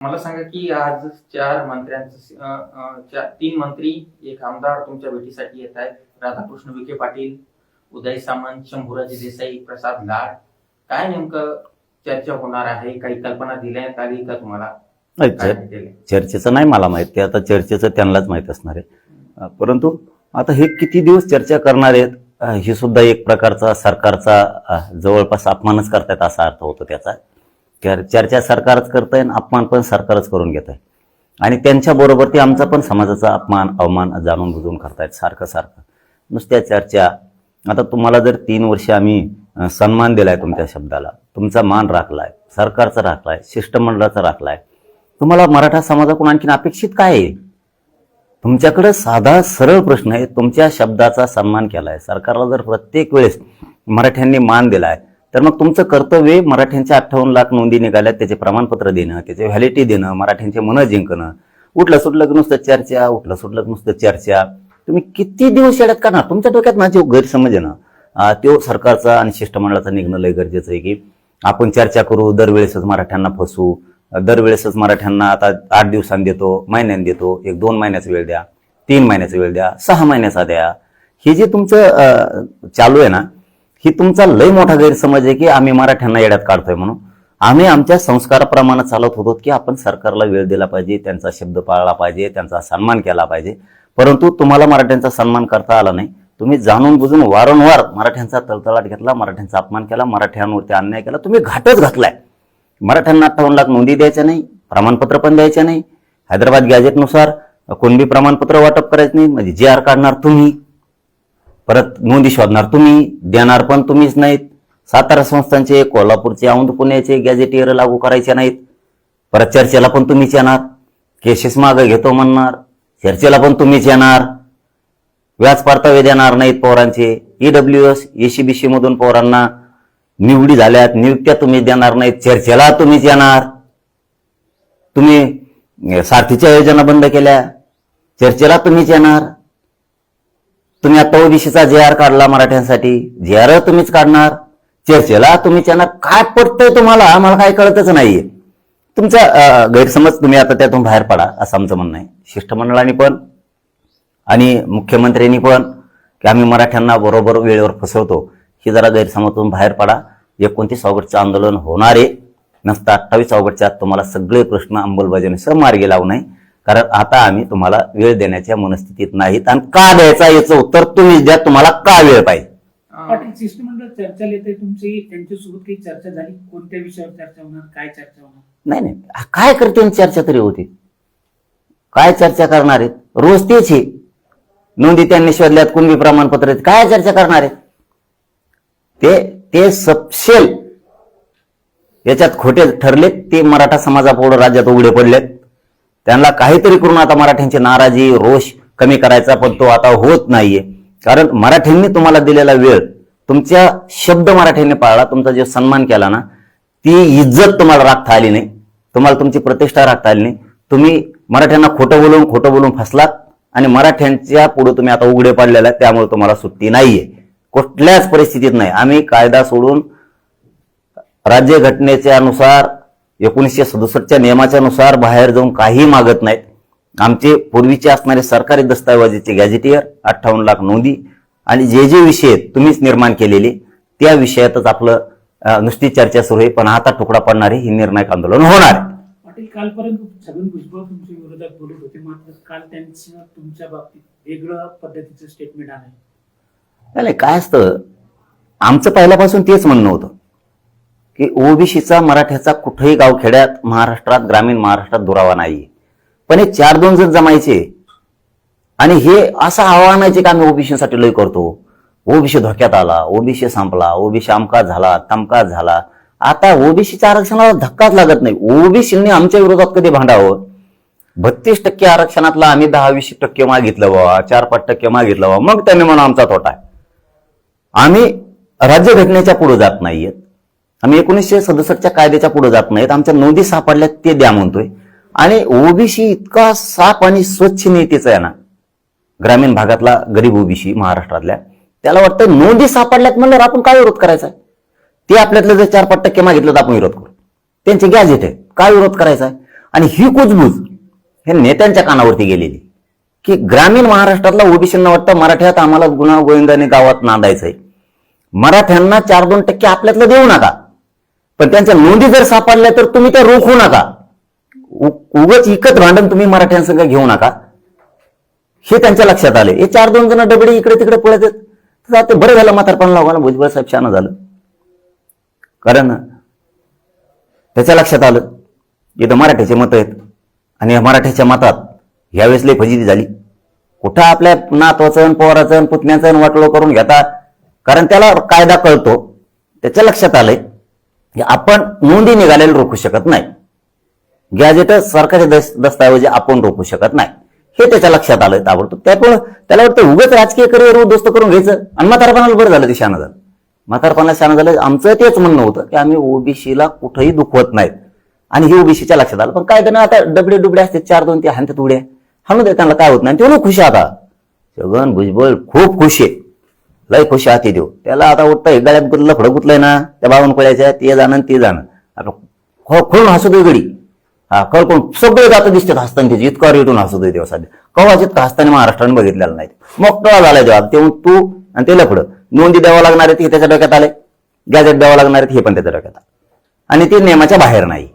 मला सांगा की आज चार मंत्र्यांचं तीन मंत्री एक आमदार तुमच्या भेटीसाठी येत आहेत. राधाकृष्ण विखे पाटील, उदय सामंत, शंभूराजे देसाई, प्रसाद लाड. काय नेमकं चर्चा होणार आहे? काही कल्पना देण्यात आली का तुम्हाला? चर्चेचं नाही मला माहित, ते आता चर्चेचं त्यांनाच माहित असणार आहे. परंतु आता हे किती दिवस चर्चा करणार आहेत, ही सुद्धा एक प्रकारचा सरकारचा जवळपास अपमानच करतायत असा अर्थ होतो त्याचा. चर्चा सरकारच करताय आणि अपमान पण सरकारच करून घेत आहे. आणि त्यांच्याबरोबर ते आमचा पण समाजाचा अपमान अवमान जाणून बुजून करतायत सारखं सारखं नुसत्या चर्चा. आता तुम्हाला जर 3 वर्ष आम्ही सन्मान दिलाय, तुमच्या शब्दाला तुमचा मान राखलाय, सरकारचा राखलाय, शिष्टमंडळाचा राखलाय, तुम्हाला मराठा समाजाकडून आणखीन अपेक्षित काय आहे? तुमच्याकडे साधा सरळ प्रश्न आहे. तुमच्या शब्दाचा सन्मान केलाय, सरकारला जर प्रत्येक वेळेस मराठ्यांनी मान दिलाय, तर मग तुमचं कर्तव्य मराठ्यांच्या 58 लाख नोंदी निघाल्यात त्याचे प्रमाणपत्र देणं, त्याचे व्हॅलिडिटी देणं, मराठ्यांचे मन जिंकणं. उठलं सुटलं नुसतं चर्चा, उठलं सुटलं नुसतं चर्चा. तुम्ही किती दिवस येड्यात करणार? तुमच्या डोक्यात ना जो गैरसमज आहे ना, तो सरकारचा आणि शिष्टमंडळाचा निघणं लय गरजेचं आहे. की आपण चर्चा करू, दरवेळेसच मराठ्यांना फसवू, दरवेळेसच मराठ्यांना आता 8 दिवसांनी देतो, महिन्याने देतो, 1-2 महिन्याचा वेळ द्या, 3 महिन्याचा वेळ द्या, 6 महिन्याचा द्या. हे जे तुमचं चालू आहे ना, ही तुमचा लय मोठा गैरसमज आहे की आम्ही मराठ्यांना येड्यात काढतोय म्हणून. आम्ही आमच्या संस्काराप्रमाणे चालत होतो की आपण सरकारला वेळ दिला पाहिजे, त्यांचा शब्द पाळला पाहिजे, त्यांचा सन्मान केला पाहिजे. परंतु तुम्हाला मराठ्यांचा सन्मान करता आला नाही. तुम्ही जाणून बुजून वारंवार मराठ्यांचा तळतळाट घेतला, मराठ्यांचा अपमान केला, मराठ्यांवरती अन्याय केला. तुम्ही घाटच घातलाय. मराठ्यांना 58 लाख नोंदी द्यायच्या नाही, प्रमाणपत्र पण द्यायचे नाही. हैदराबाद गॅजेटनुसार कोणबी प्रमाणपत्र वाटप करायचं नाही. म्हणजे जे आर काढणार तुम्ही, परत नोंदी शोधणार तुम्ही, देणार पण तुम्हीच नाहीत. सातारा संस्थांचे, कोल्हापूरचे, औंध पुण्याचे गॅजेटियर लागू करायचे नाहीत. परत चर्चेला पण तुम्हीच येणार. केसेस मागं घेतो म्हणणार, चर्चेला पण तुम्हीच येणार. व्याज परतावे देणार नाहीत पोरांचे. EWS ECBC मधून पोरांना निवडी झाल्यात, नियुक्त्या तुम्ही देणार नाहीत, चर्चेला तुम्हीच येणार. तुम्ही सारथीच्या योजना बंद केल्या, चर्चेला तुम्हीच येणार. तुम्ही आता ओबीसीचा JR काढला मराठ्यांसाठी, JR तुम्हीच काढणार, चर्चेला तुम्हीच येणार. काय पटतंय तुम्हाला? आम्हाला काय कळतच नाहीये. तुमचा गैरसमज तुम्ही आता त्यातून बाहेर पडा असं आमचं म्हणणं आहे. शिष्टमंडळाने पण आणि मुख्यमंत्र्यांनी पण की आम्ही मराठ्यांना बरोबर वेळेवर फसवतो, ही जरा गैरसमजून बाहेर पडा. 29 ऑगस्टचं आंदोलन होणार आहे, नसतं 28 ऑगस्टच्या आत तुम्हाला सगळे प्रश्न अंमलबजावणीसह मार्गी लावू नये. कारण आता आम्ही तुम्हाला वेळ देण्याच्या मनस्थितीत नाहीत. आणि का द्यायचा याचं उत्तर तुम्हीच द्या. तुम्हाला का वेळ पाहिजे? पाटील, शिष्टमंडळ चर्चा येते तुमची, त्यांच्यासोबत काही चर्चा झाली? कोणत्या विषयावर चर्चा होणार, काय चर्चा होणार? नाही, काय करते चर्चा तरी होती? काय चर्चा करणार आहेत? रोज तेच आहे. नोंदी त्यांनी शोधल्यात, कुणबी प्रमाणपत्र आहेत, काय चर्चा करणार आहेत? ते सपशेल याच्यात खोटे ठरलेत. ते मराठा समाजापुढे राज्यात उघडे पडलेत. त्यांना काहीतरी करून आता मराठ्यांची नाराजी, रोष कमी करायचा, पण तो आता होत नाहीये. कारण मराठ्यांनी तुम्हाला दिलेला वेळ, तुमच्या शब्द मराठ्यांनी पाळला, तुमचा जो सन्मान केला ना, ती इज्जत तुम्हाला राखता आली नाही, तुम्हाला तुमची प्रतिष्ठा राखता आली नाही. तुम्ही मराठ्यांना खोटं बोलून फसलात आणि मराठ्यांच्या पुढे तुम्ही आता उघडे पडलेला आहे. त्यामुळे तुम्हाला सुट्टी नाहीये, कुठल्याच परिस्थितीत नाही. आम्ही कायदा सोडून राज्यघटनेच्या नुसार 1967च्या नियमाच्या नुसार बाहेर जाऊन काही मागत नाहीत. आमचे पूर्वीचे असणारे सरकारी दस्तावेजाचे गॅजेटियर, 58 लाख नोंदी आणि जे विषय तुम्हीच निर्माण केलेले, त्या विषयातच आपलं नुसती चर्चा सुरू आहे. पण आता तुकडा पडणारे ही निर्णायक आंदोलन होणार. पाटील, कालपर्यंत छगन भुजबळ तुमच्या विरोधात बोलत होते, मात्र काल त्यांचं तुमच्या बाबतीत वेगळं पद्धतीचं स्टेटमेंट आलंय. नाही, काय असतं, आमचं पहिल्यापासून तेच म्हणणं होतं की ओबीसीचा मराठ्याचा कुठेही गावखेड्यात महाराष्ट्रात, ग्रामीण महाराष्ट्रात दुरावा नाहीये. पण हे 4-2 जण जमायचे आणि हे असं आव्हानायचे की आम्ही ओबीसीसाठी लय करतो, ओबीसी धोक्यात आला, ओबीसी संपला, ओबीसी अमका झाला, तमका झाला. आता ओबीसीच्या आरक्षणाला धक्काच लागत नाही. ओबीसींनी आमच्या विरोधात कधी भांडावं? 32% आरक्षणातला आम्ही 10-20% मागितलं बाबा, 4-5% मागितलं बाबा, मग त्यांनी म्हणून आमचा तोटा आहे. आम्ही राज्यघटनेच्या पुढे जात नाहीयेत, आम्ही 1967च्या कायद्याच्या पुढे जात नाहीत. आमच्या नोंदी सापडल्यात ते द्या म्हणतोय. आणि ओबीसी इतका साफ आणि स्वच्छ नीतीचा आहे ना, ग्रामीण भागातला गरीब ओबीसी महाराष्ट्रातल्या, त्याला वाटतं नोंदी सापडल्यात म्हणल्यावर आपण काय विरोध करायचा? ते आपल्यातलं जर 4-5% मागितलं तर आपण विरोध करू. त्यांचे गॅजेट आहे, काय विरोध करायचा आहे? आणि ही कुजबूज हे नेत्यांच्या कानावरती गेलेली की ग्रामीण महाराष्ट्रातला ओबीसींना वाटतं मराठ्यात आम्हाला गुन्हा गोविंदाने गावात नांदायचंय, मराठ्यांना 4-2% आपल्यातलं देऊ नका, पण त्यांच्या नोंदी जर सापडल्या तर तुम्ही त्या रोखू नका, उगच इकत भांडण तुम्ही मराठ्यांसंग घेऊ नका. हे त्यांच्या लक्षात आले. हे 4-2 जण डबडे इकडे तिकडे पळत आहेत. तर आता बरं झालं म्हातारपण लावा ना, भुजबळ साहेब शानं झालं, कारण त्याच्या लक्षात आलं इथं मराठ्याचे मत आहेत आणि या मराठ्याच्या मतात यावेळेस लई फजिती झाली. कुठं आपल्या नातवाचं पोराचं पुतण्याचं वाटोळं करून घेता, कारण त्याला कायदा कळतो. त्याच्या लक्षात आलंय की आपण नोंदी निघालेल्या रोखू शकत नाही, गॅजेट सरकारचे दस्तऐवजी आपण रोखू शकत नाही, हे त्याच्या लक्षात आलं ताबडतोब. त्यामुळे त्याला वाटतं उगाच राजकीय करिअर उद्ध्वस्त करून घ्यायचं आणि म्हातारपणाला बरं झालं, ते शानं झालं. म्हातारपणाला शानं झालं. आमचं तेच म्हणणं होतं की आम्ही ओबीसीला कुठंही दुखवत नाहीत आणि हे ओबीसीच्या लक्षात आलं. पण काय त्यांना आता डबडे डुबडे असते 4-2 ते हाणतात उड्या, हाणू दे, त्यांना काय होत नाही. ते खुश आहे आता. छगन भुजबळ खूप खुश आहे, लय खुश आहे ते देऊ. त्याला आता वाटतं हे गळ्यात लफडं गुतलंय ना त्या बावनकुळ्याच्या, ते जाणं ते जाणं. आता खोळून हसतोय गडी, हा कळकून सगळे जातं दिसतात हसताना, त्याची इतका रेटून हसतोय तेव्हा सध्या. कवाच इतका हसताना महाराष्ट्राने बघितलेला नाही. मोकळा झालाय तेव्हा. तेव्हा तू आणि ते लफडं नोंदी द्यावं लागणार आहेत हे त्याच्या डोक्यात आले, गॅजेट द्यावं लागणार आहेत हे पण त्याच्या डोक्यात आलं आणि ते नियमाच्या बाहेर नाही.